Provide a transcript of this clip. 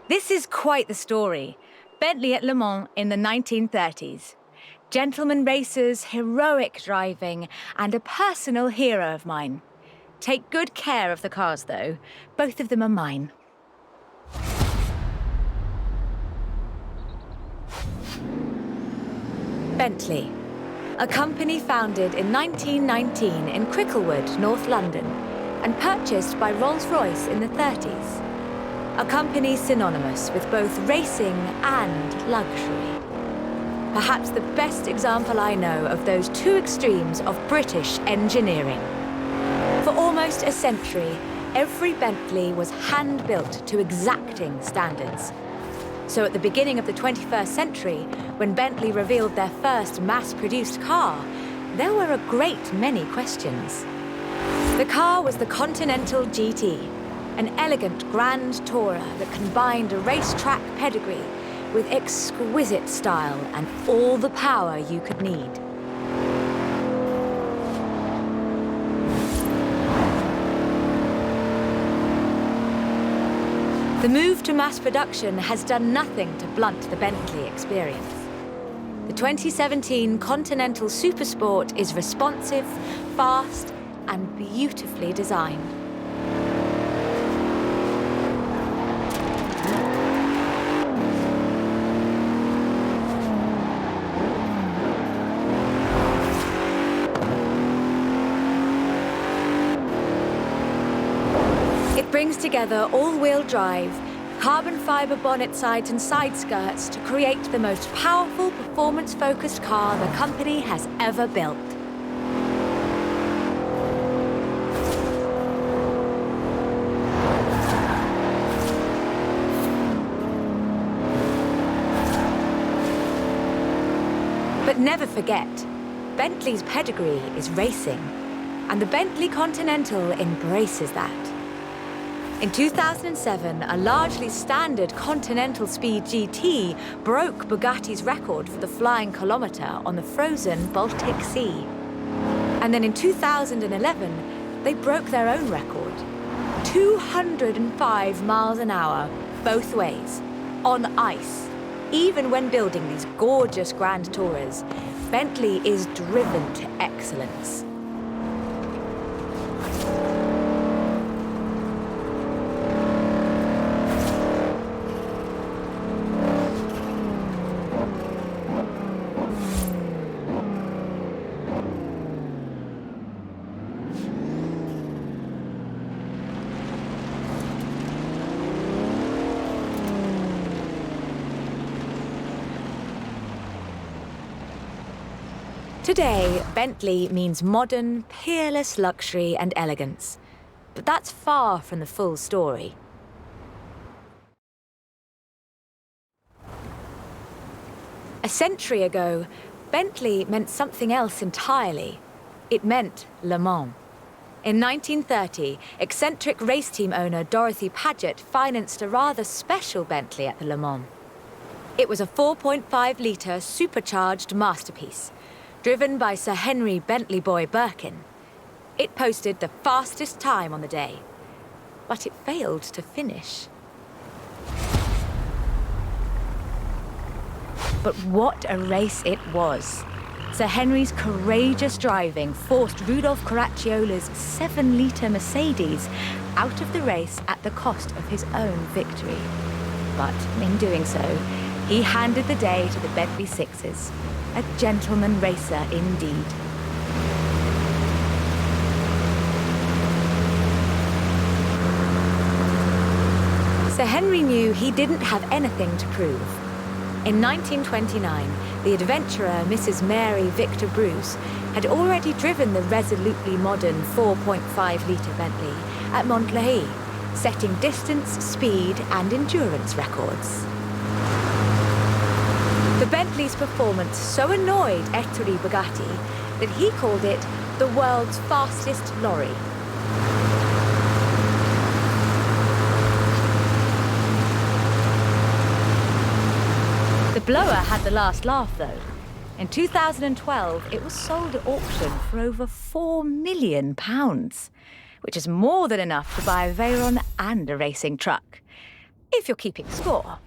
This is quite the story. Bentley at Le Mans in the 1930s. Gentlemen racers, heroic driving, and a personal hero of mine. Take good care of the cars, though. Both of them are mine. Bentley, a company founded in 1919 in Cricklewood, North London, and purchased by Rolls-Royce in the 30s. A company synonymous with both racing and luxury. Perhaps the best example I know of those two extremes of British engineering. For almost a century, every Bentley was hand-built to exacting standards. So at the beginning of the 21st century, when Bentley revealed their first mass-produced car, there were a great many questions. The car was the Continental GT, an elegant grand tourer that combined a racetrack pedigree with exquisite style and all the power you could need. The move to mass production has done nothing to blunt the Bentley experience. The 2017 Continental Supersport is responsive, fast, and beautifully designed. It brings together all-wheel drive, carbon fiber bonnet sides and side skirts to create the most powerful, performance-focused car the company has ever built. But never forget, Bentley's pedigree is racing, and the Bentley Continental embraces that. In 2007, a largely standard Continental Speed GT broke Bugatti's record for the flying kilometre on the frozen Baltic Sea. And then in 2011, they broke their own record. 205 miles an hour, both ways, on ice. Even when building these gorgeous Grand Tourers, Bentley is driven to excellence. Today, Bentley means modern, peerless luxury and elegance. But that's far from the full story. A century ago, Bentley meant something else entirely. It meant Le Mans. In 1930, eccentric race team owner Dorothy Paget financed a rather special Bentley at the Le Mans. It was a 4.5-litre supercharged masterpiece, driven by Sir Henry Bentley Boy Birkin. It posted the fastest time on the day, but it failed to finish. But what a race it was. Sir Henry's courageous driving forced Rudolf Caracciolla's 7-litre Mercedes out of the race at the cost of his own victory. But in doing so, he handed the day to the Bentley Sixes. A gentleman racer indeed. Sir Henry knew he didn't have anything to prove. In 1929, the adventurer Mrs. Mary Victor Bruce had already driven the resolutely modern 4.5-litre Bentley at Montlhéry, setting distance, speed, and endurance records. The Bentley's performance so annoyed Ettore Bugatti that he called it the world's fastest lorry. The blower had the last laugh, though. In 2012, it was sold at auction for over £4 million, which is more than enough to buy a Veyron and a racing truck. if you're keeping score.